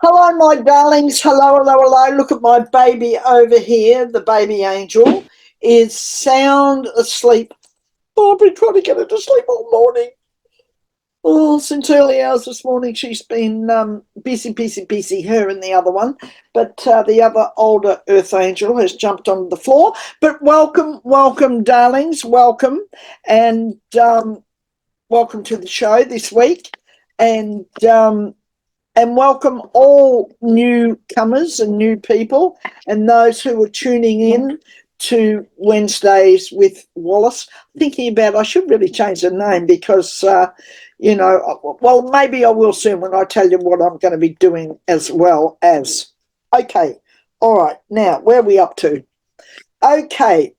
Hello, my darlings. Hello, hello, hello. Look at my baby over here. The baby angel is sound asleep. Oh, I've been trying to get her to sleep all morning. Oh, since early hours this morning, she's been busy, busy, busy, her and the other one. But the other older earth angel has jumped on the floor. But welcome, welcome, darlings. Welcome. And welcome to the show this week. And welcome all newcomers and new people and those who are tuning in to Wednesdays with Wallis. Thinking about I should really change the name because, well, maybe I will soon when I tell you what I'm going to be doing as well as. Okay, all right, now, where are we up to? Okay.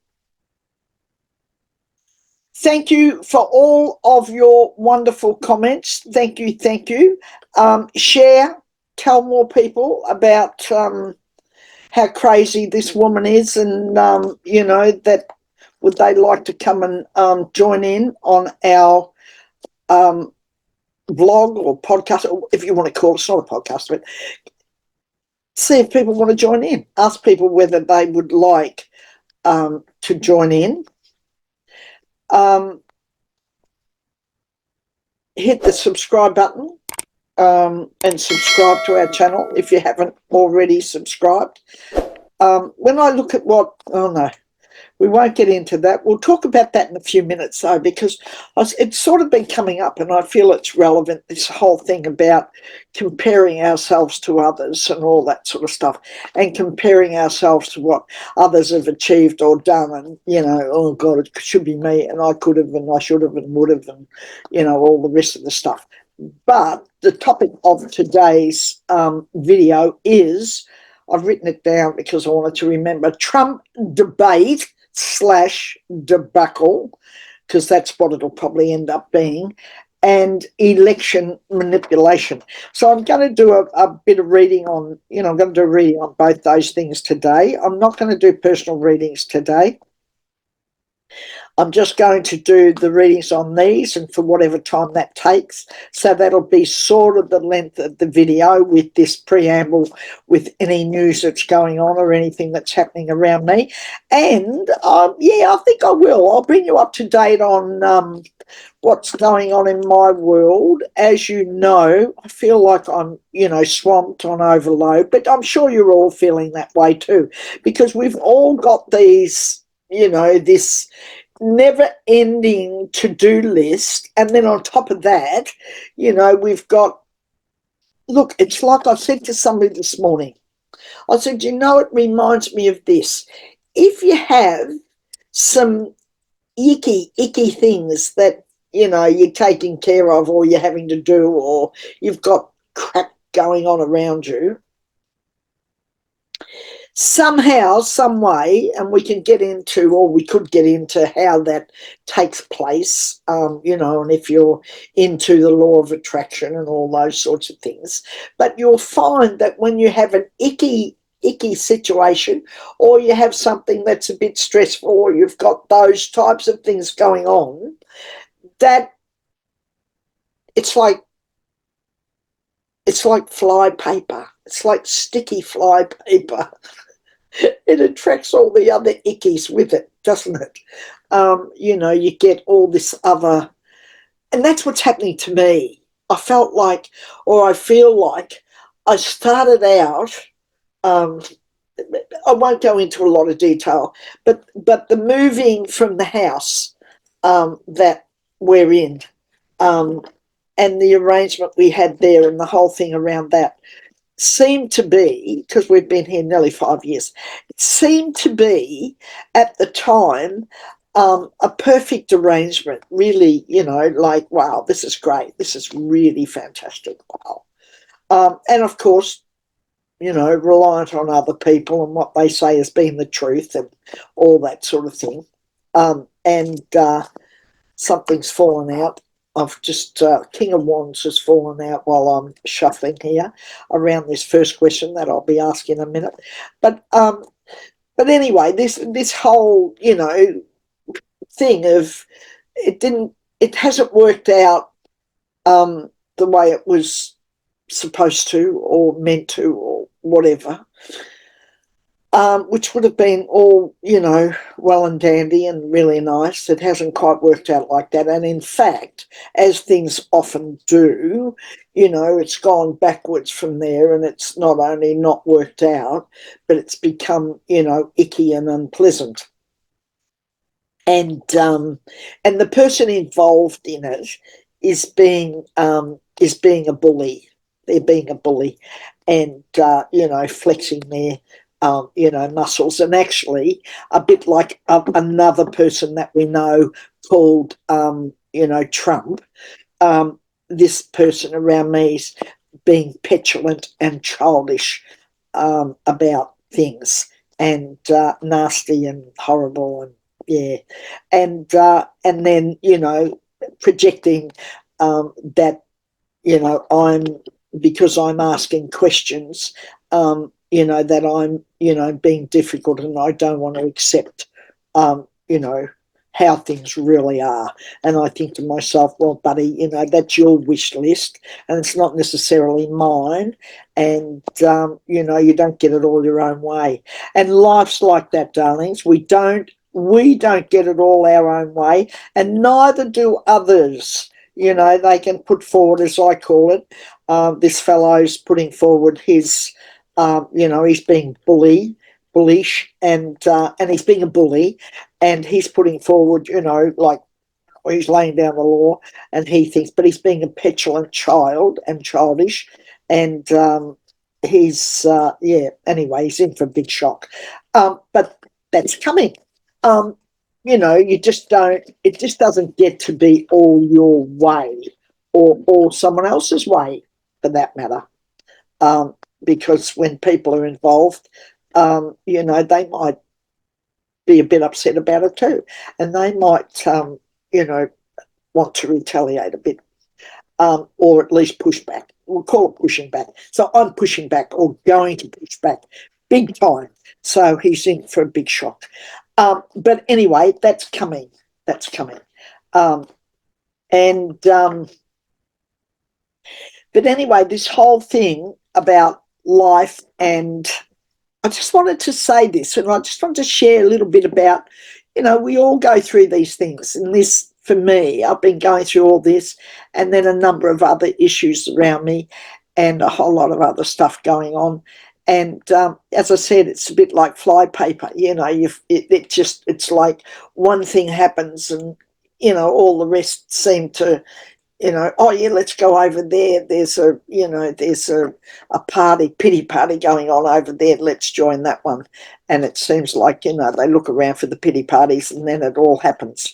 Thank you for all of your wonderful comments. Thank you, thank you. Share, tell more people about how crazy this woman is, and that would they like to come and join in on our vlog or podcast, or if you want to call it, it's not a podcast, but see if people want to join in. Ask people whether they would like to join in. Hit the subscribe button and subscribe to our channel if you haven't already subscribed. When I look at we won't get into that. We'll talk about that in a few minutes, though, because it's sort of been coming up and I feel it's relevant, this whole thing about comparing ourselves to others and all that sort of stuff, and comparing ourselves to what others have achieved or done, and, oh, God, it should be me, and I could have, and I should have, and would have, and, all the rest of the stuff. But the topic of today's video is, I've written it down because I wanted to remember, Trump debate / debacle, because that's what it'll probably end up being, and election manipulation. So I'm going to do a bit of reading on, I'm going to do a reading on both those things today. I'm not going to do personal readings today. I'm just going to do the readings on these, and for whatever time that takes. So that'll be sort of the length of the video with this preamble, with any news that's going on or anything that's happening around me. And I think I will. I'll bring you up to date on what's going on in my world. As you know, I feel like I'm, swamped on overload, but I'm sure you're all feeling that way too, because we've all got these, this never-ending to-do list, and then on top of that, we've got, look, it's like I said to somebody this morning, I said, it reminds me of this. If you have some icky things that, you're taking care of, or you're having to do, or you've got crap going on around you, somehow, some way, and we could get into how that takes place, and if you're into the law of attraction and all those sorts of things. But you'll find that when you have an icky situation, or you have something that's a bit stressful, or you've got those types of things going on, that it's like fly paper. It's like sticky fly paper. It attracts all the other ickies with it, doesn't it? You get all this other, and that's what's happening to me. I feel like I started out, I won't go into a lot of detail, but the moving from the house that we're in, and the arrangement we had there and the whole thing around that, seemed to be, because we've been here nearly 5 years, it seemed to be at the time a perfect arrangement, really, like, wow, this is great, this is really fantastic, wow. And of course, reliant on other people and what they say has been the truth and all that sort of thing. And something's fallen out. I've just, King of Wands has fallen out while I'm shuffling here around this first question that I'll be asking in a minute. But anyway, this whole, thing of it hasn't worked out the way it was supposed to or meant to or whatever, which would have been all, well and dandy and really nice. It hasn't quite worked out like that. And in fact, as things often do, it's gone backwards from there, and it's not only not worked out, but it's become, icky and unpleasant. And the person involved in it is being a bully. They're being a bully, and flexing their muscles, and actually a bit like another person that we know called Trump. This person around me is being petulant and childish about things, and nasty and horrible, and yeah, and then projecting that I'm, because I'm asking questions, that I'm being difficult, and I don't want to accept how things really are. And I think to myself, well, buddy, that's your wish list, and it's not necessarily mine. And you don't get it all your own way. And life's like that, darlings. We don't get it all our own way, and neither do others. They can put forward, as I call it, this fellow's putting forward his, he's being bullish, and he's being a bully, and he's putting forward, like, he's laying down the law, and he thinks, but he's being a petulant child and childish, and he's, anyway, he's in for a big shock. But that's coming. You just don't, it just doesn't get to be all your way, or someone else's way, for that matter. Because when people are involved, they might be a bit upset about it too, and they might, want to retaliate a bit, or at least push back. We'll call it pushing back. So I'm pushing back, or going to push back big time. So he's in for a big shock. But anyway, that's coming. That's coming. But anyway, this whole thing about life, and I just wanted to say this, and I just wanted to share a little bit about, we all go through these things. And this, for me, I've been going through all this, and then a number of other issues around me, and a whole lot of other stuff going on. And as I said, it's a bit like flypaper. It's like one thing happens, and all the rest seem to, oh yeah, let's go over there. There's a pity party going on over there. Let's join that one. And it seems like, they look around for the pity parties, and then it all happens.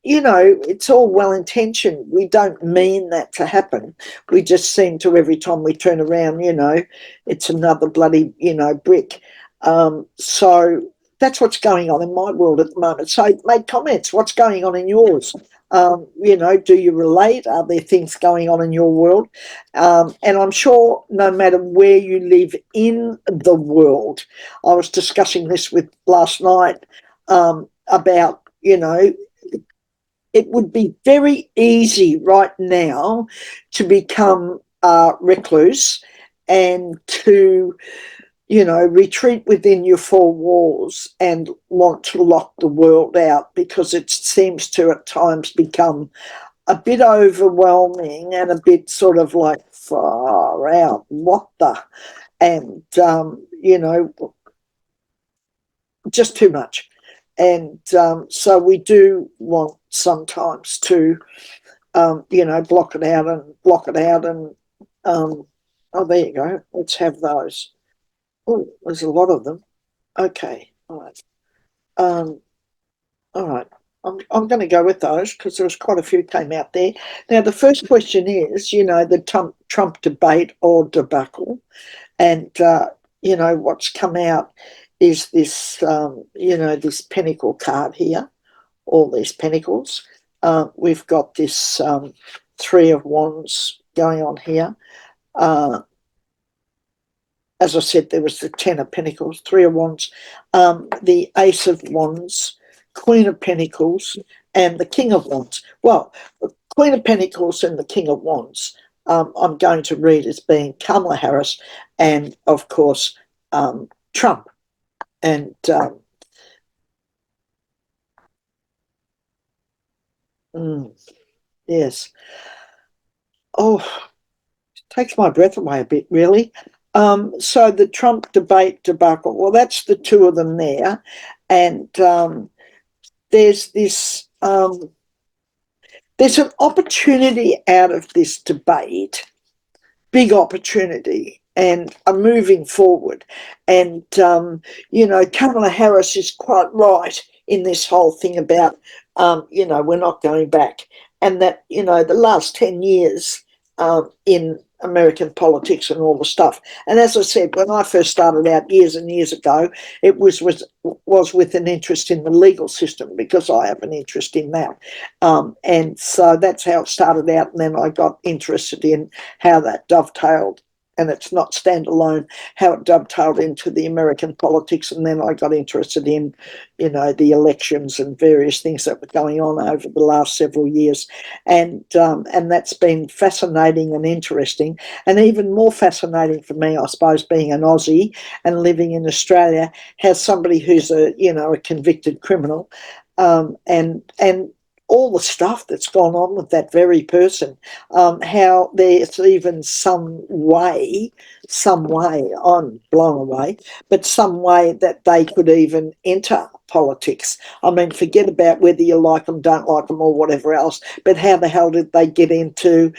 It's all well intentioned. We don't mean that to happen. We just seem to, every time we turn around, it's another bloody, brick. So that's what's going on in my world at the moment. So make comments. What's going on in yours? Do you relate? Are there things going on in your world? And I'm sure no matter where you live in the world, I was discussing this with last night, about, it would be very easy right now to become recluse, and to, retreat within your four walls and want to lock the world out, because it seems to at times become a bit overwhelming, and a bit sort of like, far out, what the, and, just too much. And so we do want sometimes to, block it out, and, oh, there you go. Let's have those. Oh, there's a lot of them. Okay, all right. All right. I'm going to go with those, because there's quite a few came out there. Now, the first question is, the Trump debate or debacle. And, what's come out is this, this pentacle card here, all these pentacles. We've got this Three of Wands going on here. As I said, there was the Ten of Pentacles, Three of Wands, the Ace of Wands, Queen of Pentacles, and the King of Wands. Well, Queen of Pentacles and the King of Wands, I'm going to read as being Kamala Harris and, of course, Trump. And yes. Oh, takes my breath away a bit, really. So the Trump debate debacle, well, that's the two of them there. And there's this, there's an opportunity out of this debate, big opportunity, and a moving forward. And, Kamala Harris is quite right in this whole thing about, we're not going back. And that, the last 10 years in American politics and all the stuff. And as I said, when I first started out years and years ago, it was with an interest in the legal system, because I have an interest in that. And so that's how it started out. And then I got interested in how that dovetailed, and it's not standalone, how it dovetailed into the American politics. And then I got interested in, the elections and various things that were going on over the last several years. And that's been fascinating and interesting, and even more fascinating for me, I suppose, being an Aussie and living in Australia, has somebody who's a convicted criminal, and all the stuff that's gone on with that very person, how there's even some way, I'm blown away, but some way that they could even enter politics. I mean, forget about whether you like them, don't like them, or whatever else, but how the hell did they get into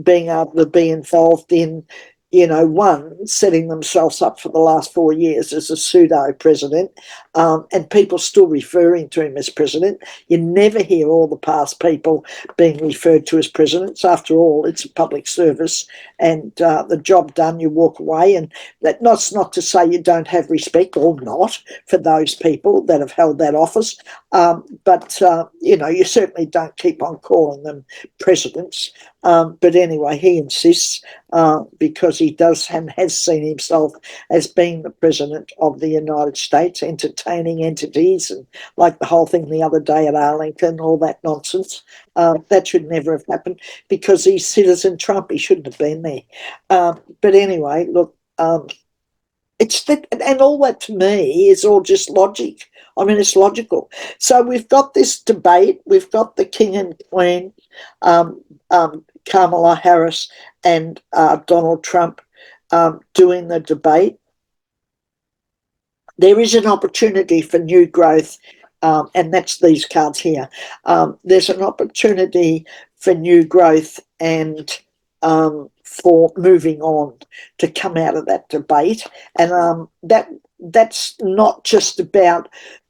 being able to be involved in, one, setting themselves up for the last 4 years as a pseudo president, and people still referring to him as president. You never hear all the past people being referred to as presidents. After all, it's a public service, and the job done, you walk away. And that's not to say you don't have respect, or not, for those people that have held that office, but you certainly don't keep on calling them presidents. But anyway, he insists, because he does and has seen himself as being the president of the United States, entertaining entities, and like the whole thing the other day at Arlington, all that nonsense. That should never have happened, because he's Citizen Trump. He shouldn't have been there. But anyway, look, it's that, and all that to me is all just logic. I mean, it's logical. So we've got this debate. We've got the King and Queen, Kamala Harris and Donald Trump, doing the debate. There is an opportunity for new growth, and that's these cards here. There's an opportunity for new growth and for moving on, to come out of that debate. And that's not just about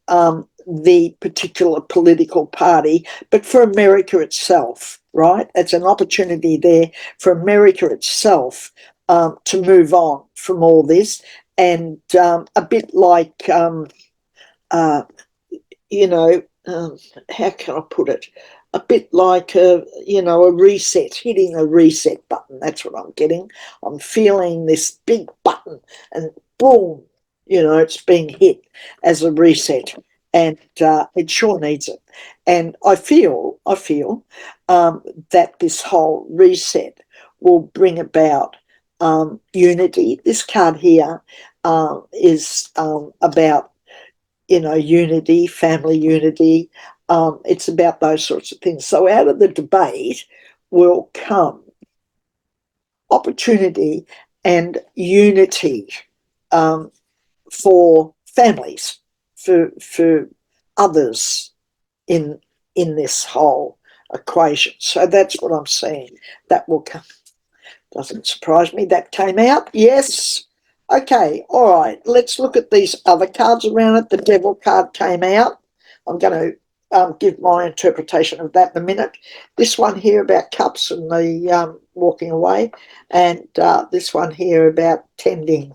the particular political party, but for America itself, right? It's an opportunity there for America itself to move on from all this. And a bit like, how can I put it? A bit like a reset, hitting a reset button. That's what I'm getting. I'm feeling this big button, and boom, it's being hit as a reset, and it sure needs it. And I feel that this whole reset will bring about unity. This card here is about unity, family unity. It's about those sorts of things. So out of the debate will come opportunity and unity, for families, for others in this whole equation. So that's what I'm saying. That will come. Doesn't surprise me. That came out. Yes. Okay. All right. Let's look at these other cards around it. The Devil card came out. I'm going to give my interpretation of that in a minute. This one here about cups and the walking away, and this one here about tending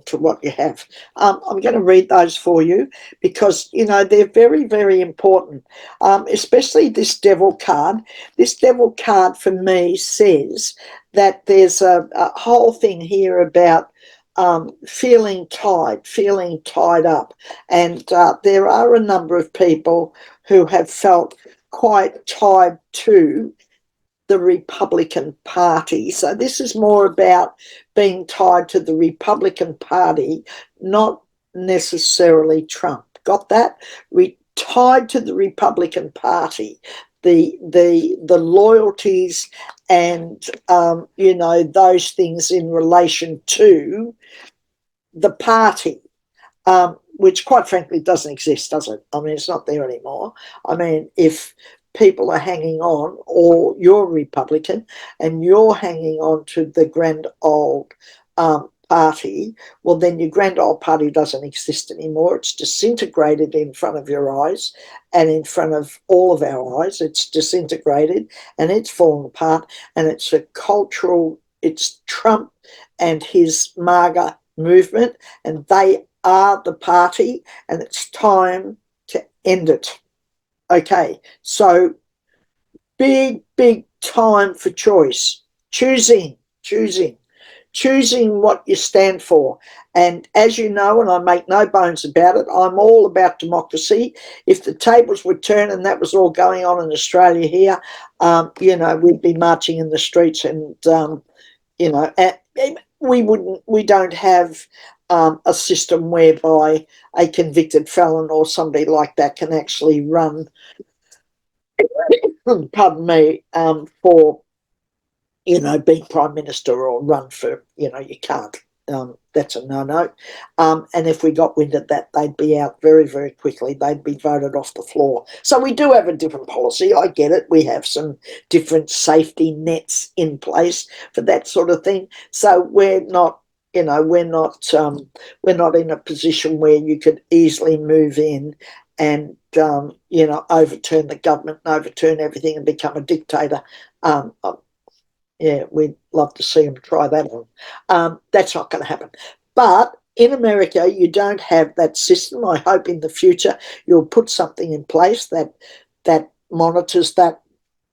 to what you have. I'm going to read those for you, because they're very, very important, especially this Devil card. This Devil card for me says that there's a whole thing here about feeling tied up, and there are a number of people who have felt quite tied to the Republican Party. So this is more about being tied to the Republican Party, not necessarily Trump. Got that? Tied to the Republican Party, the loyalties and those things in relation to the party, which quite frankly doesn't exist, does it? I mean, it's not there anymore. I mean, if people are hanging on, or you're Republican and you're hanging on to the grand old party, well, then your grand old party doesn't exist anymore. It's disintegrated in front of your eyes and in front of all of our eyes. It's disintegrated and it's fallen apart, and it's a cultural, it's Trump and his MAGA movement, and they are the party, and it's time to end it. Okay, so big time for choice. Choosing what you stand for. And as you know, and I make no bones about it, I'm all about democracy. If the tables would turn and that was all going on in Australia here, we'd be marching in the streets, and we don't have a system whereby a convicted felon or somebody like that can actually run, pardon me, for being Prime Minister, or run for, you can't. That's a no-no. And if we got wind of that, they'd be out very, very quickly. They'd be voted off the floor. So we do have a different policy. I get it. We have some different safety nets in place for that sort of thing. So we're not, we're not in a position where you could easily move in and, overturn the government and overturn everything and become a dictator. Yeah, we'd love to see them try that on. That's not going to happen. But in America, you don't have that system. I hope in the future you'll put something in place that monitors that,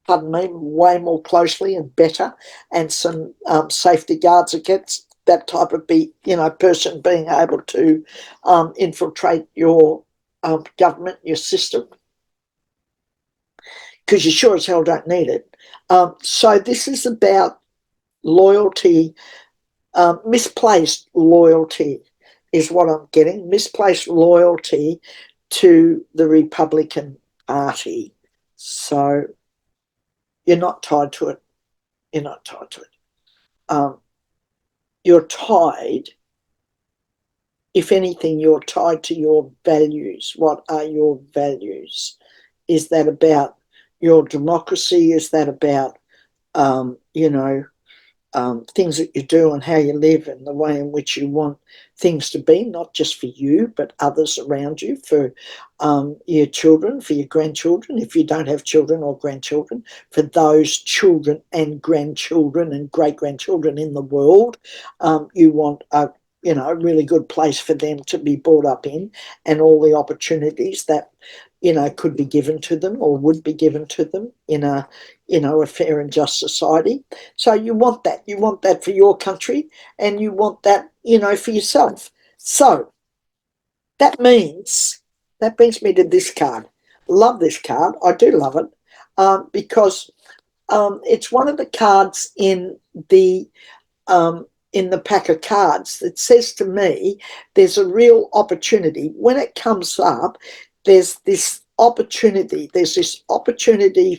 pardon me, way more closely and better, and some safety guards against that type of person being able to infiltrate your government, your system, because you sure as hell don't need it. So this is about loyalty, misplaced loyalty is what I'm getting, misplaced loyalty to the Republican Party. So you're not tied to it. You're not tied to it. You're tied, if anything, you're tied to your values. What are your values? Is that about your democracy? Is that about, things that you do and how you live and the way in which you want things to be, not just for you, but others around you, for your children, for your grandchildren, if you don't have children or grandchildren, for those children and grandchildren and great-grandchildren in the world. You want a really good place for them to be brought up in, and all the opportunities that could be given to them or would be given to them in a fair and just society. So you want that. You want that for your country, and you want that, for yourself. So that brings me to this card. Love this card. I do love it, because it's one of the cards in the pack of cards that says to me there's a real opportunity. When it comes up, there's this opportunity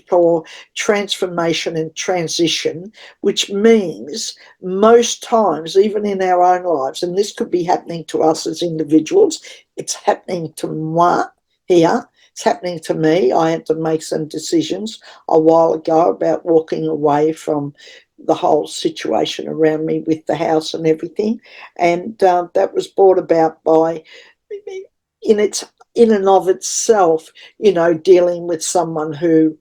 for transformation and transition, which means most times, even in our own lives, and this could be happening to us as individuals, it's happening to moi here, it's happening to me. I had to make some decisions a while ago about walking away from the whole situation around me with the house and everything, and that was brought about by, in and of itself, dealing with someone who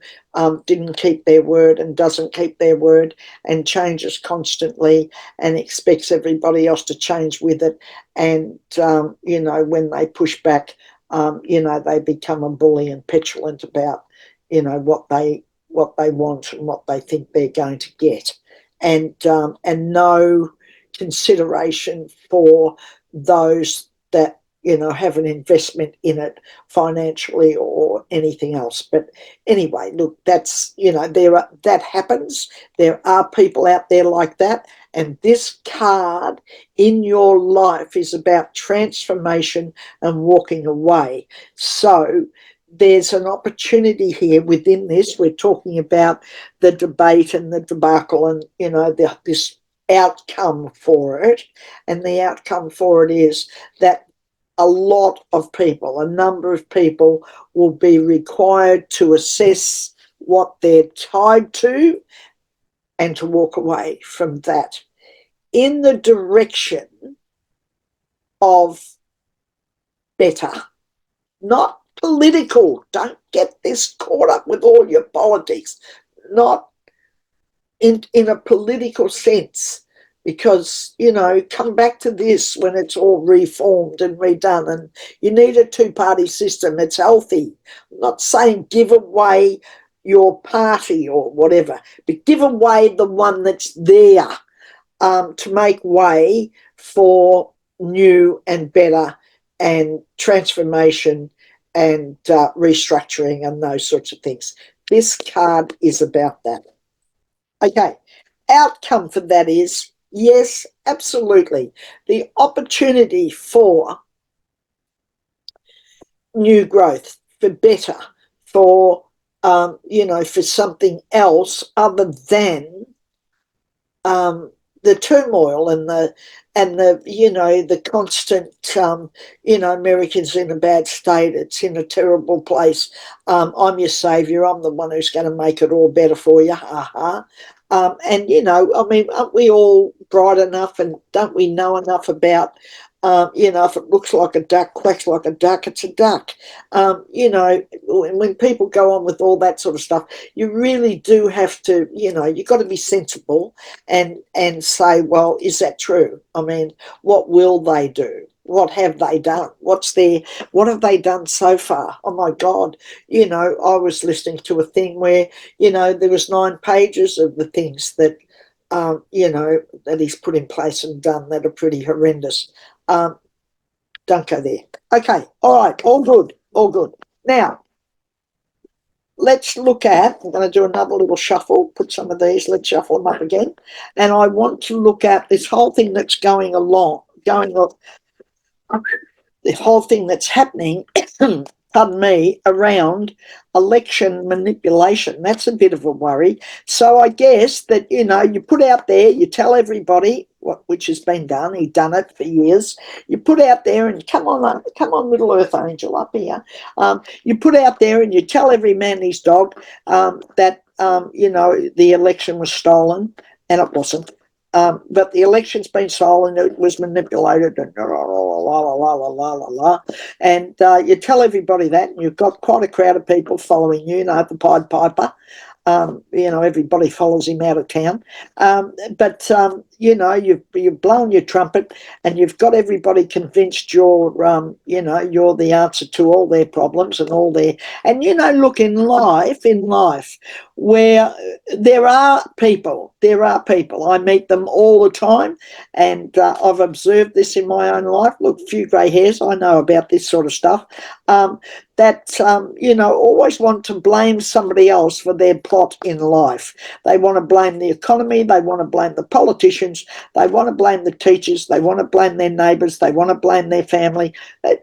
didn't keep their word and doesn't keep their word and changes constantly and expects everybody else to change with it. And, when they push back, they become a bully and petulant about, what they want and what they think they're going to get. And no consideration for those that have an investment in it financially or or anything else. But anyway, look, that's, that happens. There are people out there like that. And this card in your life is about transformation and walking away. So there's an opportunity here within this. We're talking about the debate and the debacle and, this outcome for it. And the outcome for it is that a lot of people, a number of people will be required to assess what they're tied to and to walk away from that in the direction of better, not political. Don't get this caught up with all your politics, not in a political sense, because, come back to this when it's all reformed and redone, and you need a two-party system. It's healthy. I'm not saying give away your party or whatever, but give away the one that's there to make way for new and better and transformation and restructuring and those sorts of things. This card is about that. Okay, outcome for that is, yes, absolutely. The opportunity for new growth, for better, for, for something else other than the turmoil and the the constant America's in a bad state, it's in a terrible place, I'm your savior, I'm the one who's going to make it all better for you, and aren't we all bright enough, and don't we know enough about if it looks like a duck, quacks like a duck, it's a duck. When people go on with all that sort of stuff, you really do have to, you've got to be sensible and say, well, is that true? I mean, what will they do? What have they done? What have they done so far? Oh my God. I was listening to a thing where, there was 9 pages of the things that, that he's put in place and done that are pretty horrendous. Don't go there. Okay, all right, all good, all good. Now, let's look at, I'm going to do another little shuffle, put some of these, let's shuffle them up again. And I want to look at this whole thing that's going on, the whole thing that's happening, pardon me, around election manipulation. That's a bit of a worry. So I guess that, you put out there, you tell everybody, which has been done, he's done it for years, you put out there and come on little earth angel up here, you put out there and you tell every man and his dog that, the election was stolen, and it wasn't. But the election's been stolen, it was manipulated, and and you tell everybody that, and you've got quite a crowd of people following you, the Pied Piper. Everybody follows him out of town. But you've blown your trumpet, and you've got everybody convinced you're the answer to all their problems and all their. And look, in life, where there are people, I meet them all the time, and I've observed this in my own life. Look, a few grey hairs, I know about this sort of stuff. That always want to blame somebody else for their plot in life. They want to blame the economy, they want to blame the politicians, they want to blame the teachers, they want to blame their neighbours, they want to blame their family, they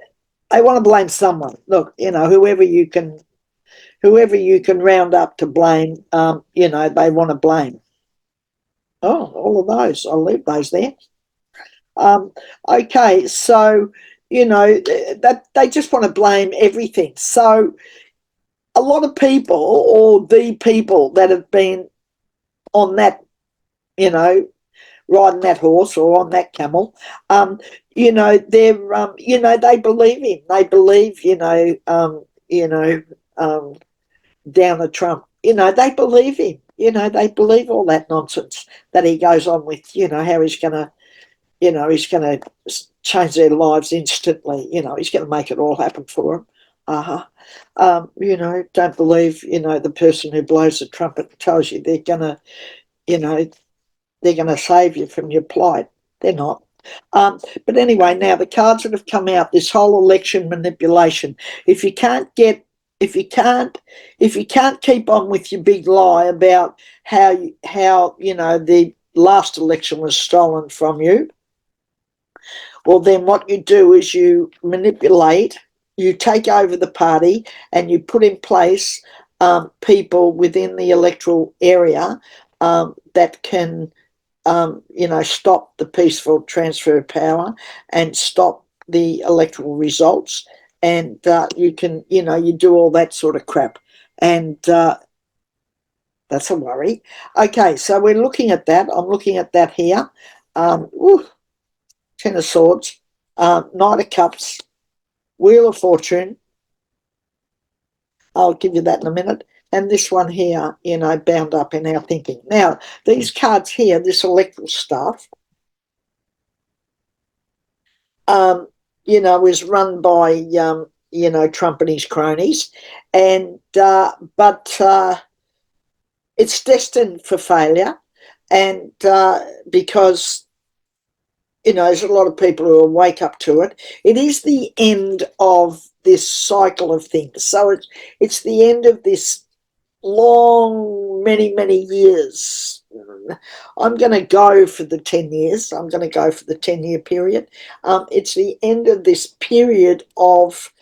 want to blame someone. Look, whoever you can round up to blame, they want to blame. Oh, all of those, I'll leave those there. Okay, so that they just want to blame everything. So a lot of people, or the people that have been on that, riding that horse or on that camel, they're they believe him. They believe, down a Trump. They believe him. They believe all that nonsense that he goes on with, how he's going to he's going to change their lives instantly. He's going to make it all happen for them. Don't believe, the person who blows the trumpet and tells you they're going to, they're going to save you from your plight. They're not. But anyway, now the cards that have come out, this whole election manipulation, if you can't get if you can't keep on with your big lie about how the last election was stolen from you, well, then what you do is you manipulate, you take over the party, and you put in place people within the electoral area that can stop the peaceful transfer of power and stop the electoral results. And you can, you do all that sort of crap. And that's a worry. Okay, so we're looking at that. I'm looking at that here. Ten of Swords, Knight of Cups, Wheel of Fortune. I'll give you that in a minute. And this one here, bound up in our thinking. Now, these cards here, this electoral stuff, is run by, Trump and his cronies. And, but it's destined for failure. And because, there's a lot of people who will wake up to it. It is the end of this cycle of things. So it's the end of this long, many, many years. I'm going to go for the 10 years. I'm going to go for the 10-year period. It's the end of this period of,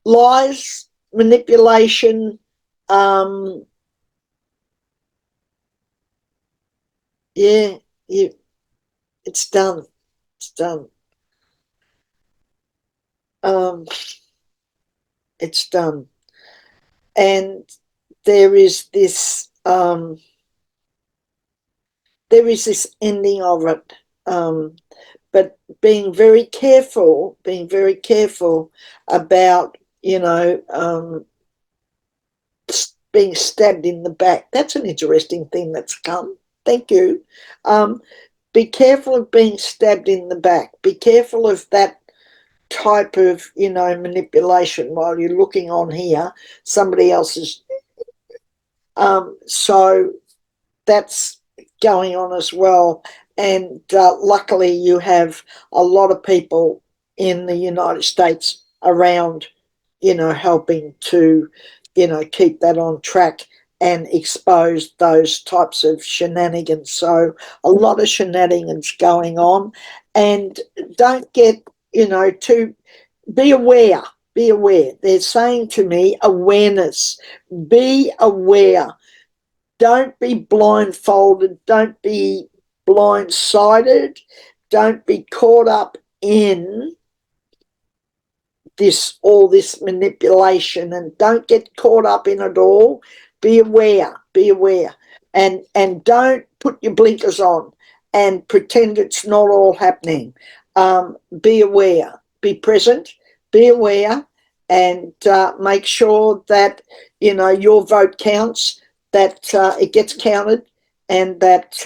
lies, manipulation, it's done. It's done. It's done. And there is this ending of it, but being very careful about being stabbed in the back. That's an interesting thing that's come. Thank you. Be careful of being stabbed in the back. Be careful of that type of manipulation while you're looking on here. Somebody else's. So that's going on as well. And luckily you have a lot of people in the United States around, helping to, keep that on track and expose those types of shenanigans. So a lot of shenanigans going on. And don't get, too, be aware. Be aware. They're saying to me, awareness. Be aware. Don't be blindfolded. Don't be blindsided. Don't be caught up in all this manipulation, and don't get caught up in it all. Be aware. Be aware. And don't put your blinkers on and pretend it's not all happening. Be aware. Be present. Be aware. And make sure that, your vote counts, that it gets counted, and that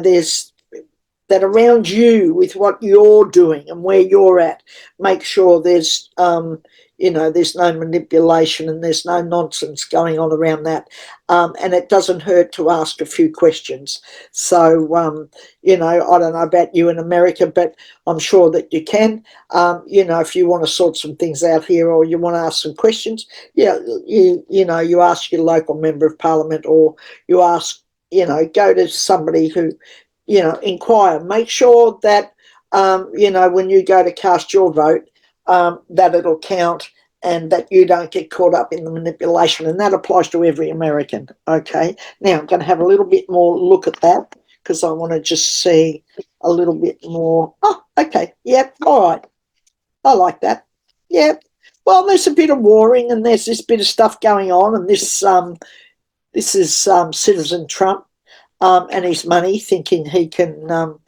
there's that around you with what you're doing and where you're at. Make sure there's there's no manipulation and there's no nonsense going on around that. And it doesn't hurt to ask a few questions. So I don't know about you in America, but I'm sure that you can. If you want to sort some things out here, or you want to ask some questions, you ask your local member of parliament, or you ask, go to somebody who, inquire. Make sure that when you go to cast your vote, that it'll count, and that you don't get caught up in the manipulation. And that applies to every American. Okay. Now I'm going to have a little bit more look at that, because I want to just see a little bit more. Oh, okay. Yep. All right. I like that. Yep. Well, there's a bit of warring, and there's this bit of stuff going on, and this is Citizen Trump and his money, thinking he can,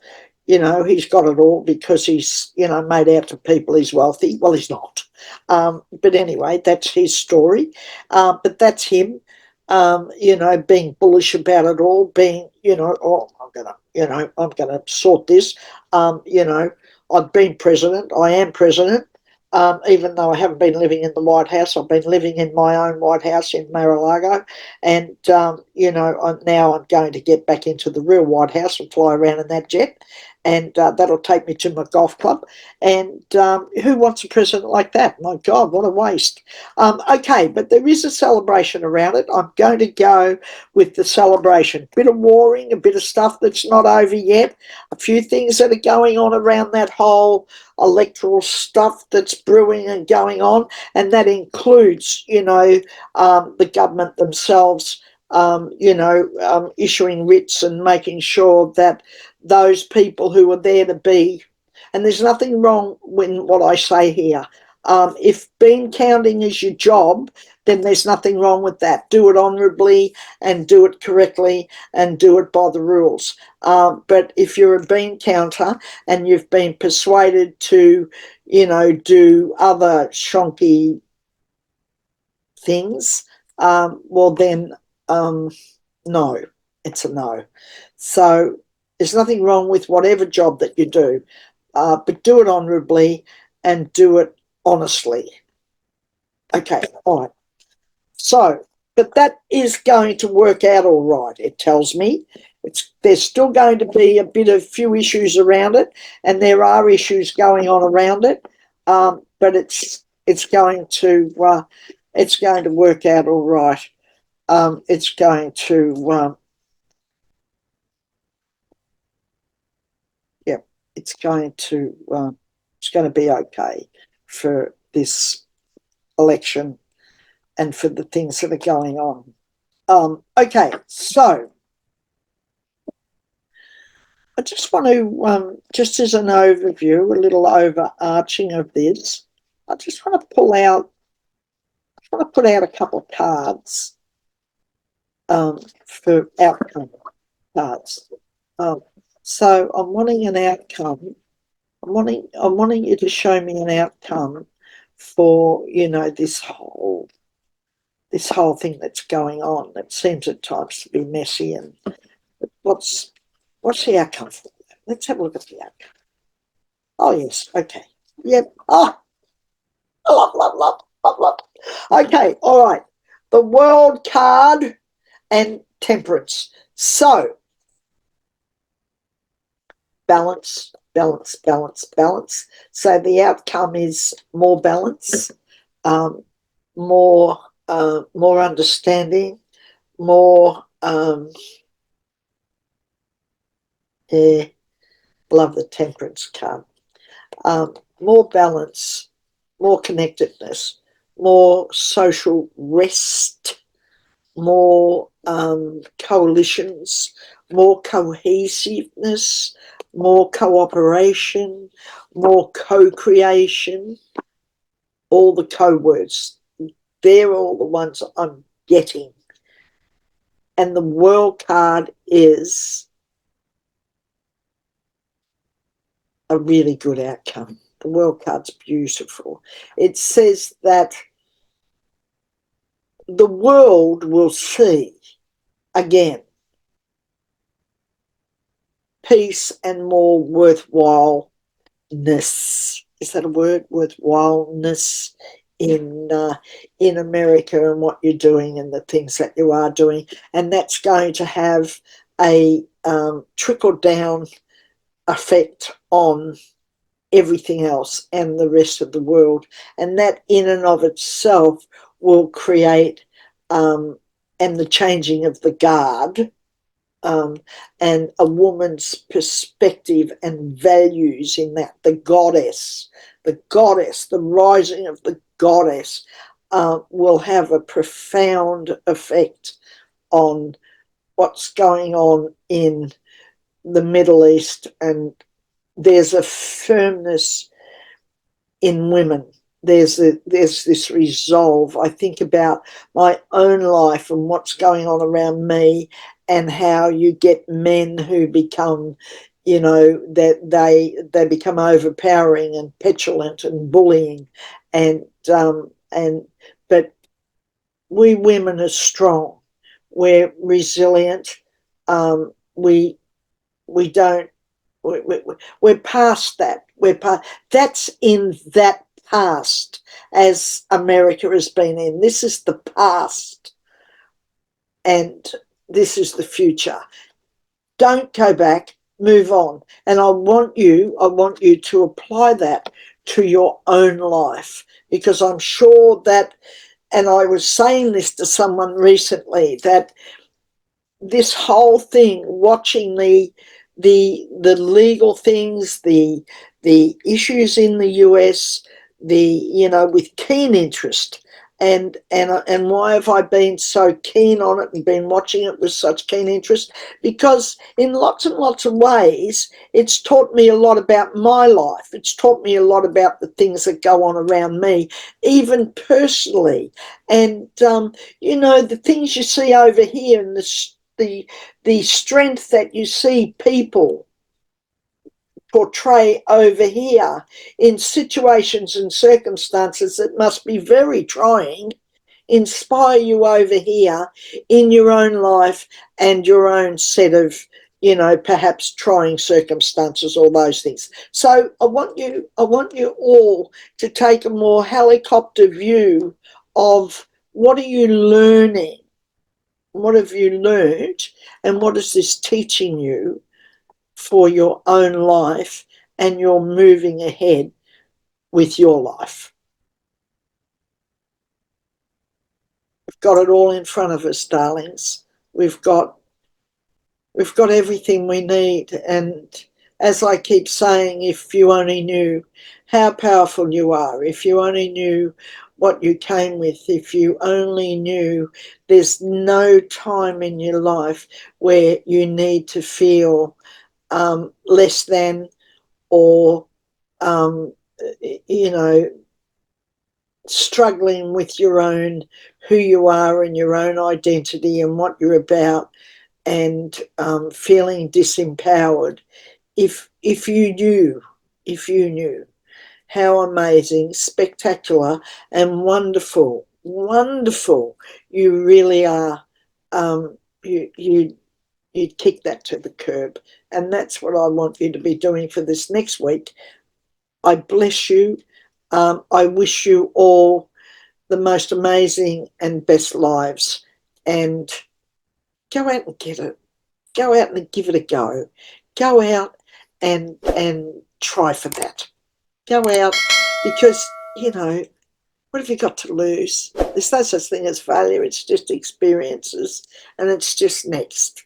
he's got it all because he's, made out to people he's wealthy. Well, he's not. But anyway, that's his story. But that's him, being bullish about it all, being, I'm gonna sort this. I've been president. I am president. Even though I haven't been living in the White House, I've been living in my own White House in Mar-a-Lago. And, now I'm going to get back into the real White House and fly around in that jet. and that'll take me to my golf club. And who wants a present like that? My God, what a waste. Okay, but there is a celebration around it. I'm going to go with the celebration. A bit of warring, a bit of stuff that's not over yet, a few things that are going on around that whole electoral stuff that's brewing and going on, and that includes, the government themselves, issuing writs and making sure that those people who are there to be, and there's nothing wrong with what I say here. If bean counting is your job, then there's nothing wrong with that. Do it honourably and do it correctly and do it by the rules. But if you're a bean counter and you've been persuaded to, do other shonky things, well then, no, it's a no. So there's nothing wrong with whatever job that you do, but do it honourably and do it honestly. Okay, all right. So, but that is going to work out all right, it tells me. There's still going to be a bit of few issues around it, and there are issues going on around it, but it's going to work out all right. It's going to yeah, it's going to be okay for this election and for the things that are going on. Okay, so I just want to, just as an overview, a little overarching of this, I just want to put out a couple of cards for outcome cards. So I'm wanting an outcome. I'm wanting you to show me an outcome for, this whole thing that's going on. It seems at times to be messy. And what's the outcome for that? Let's have a look at the outcome. Oh yes, okay. Yep. Oh, love. Okay, all right. The World card and Temperance. So balance. So the outcome is more balance, more understanding, more love the Temperance card. More balance, more connectedness, more social rest, more coalitions, more cohesiveness, more cooperation, more co-creation, all the co-words. They're all the ones I'm getting. And the World card is a really good outcome. The World card's beautiful. It says that the world will see again peace and more worthwhileness. Is that a word? Worthwhileness in America and what you're doing and the things that you are doing, and that's going to have a trickle down effect on everything else and the rest of the world, and that in and of itself will create and the changing of the guard, and a woman's perspective and values in that, the goddess, the rising of the goddess, will have a profound effect on what's going on in the Middle East. And there's a firmness in women. There's this resolve. I think about my own life and what's going on around me, and how you get men who become, that they become overpowering and petulant and bullying, and but we women are strong. We're resilient. We don't. We're past that. That's in that past, as America has been in. This is the past, and this is the future. Don't go back. move on. And I want you to apply that to your own life, because I'm sure that, and I was saying this to someone recently, that this whole thing, watching the legal things, the issues in the US, with keen interest, and why have I been so keen on it and been watching it with such keen interest? Because in lots and lots of ways, it's taught me a lot about my life. It's taught me a lot about the things that go on around me, even personally. And the things you see over here, and the strength that you see people portray over here in situations and circumstances that must be very trying, inspire you over here in your own life and your own set of perhaps trying circumstances, all those things. So I want you all to take a more helicopter view of what are you learning, what have you learned, and what is this teaching you for your own life and you're moving ahead with your life. We've got it all in front of us, darlings. We've got everything we need. And as I keep saying, if you only knew how powerful you are, if you only knew what you came with, if you only knew there's no time in your life where you need to feel less than, or struggling with your own, who you are and your own identity and what you're about, and feeling disempowered. If you knew how amazing, spectacular and wonderful you really are, you'd kick that to the curb. And that's what I want you to be doing for this next week. I bless you. I wish you all the most amazing and best lives. And go out and get it. Go out and give it a go. Go out and try for that. Go out, because, what have you got to lose? There's no such thing as failure. It's just experiences, and it's just next.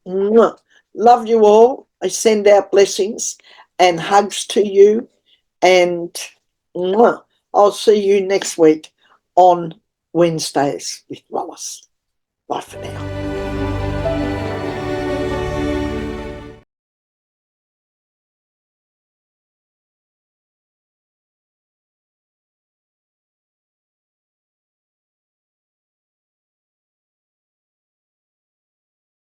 Mwah. Love you all. I send out blessings and hugs to you. And mwah, I'll see you next week on Wednesdays with Wallis. Bye for now.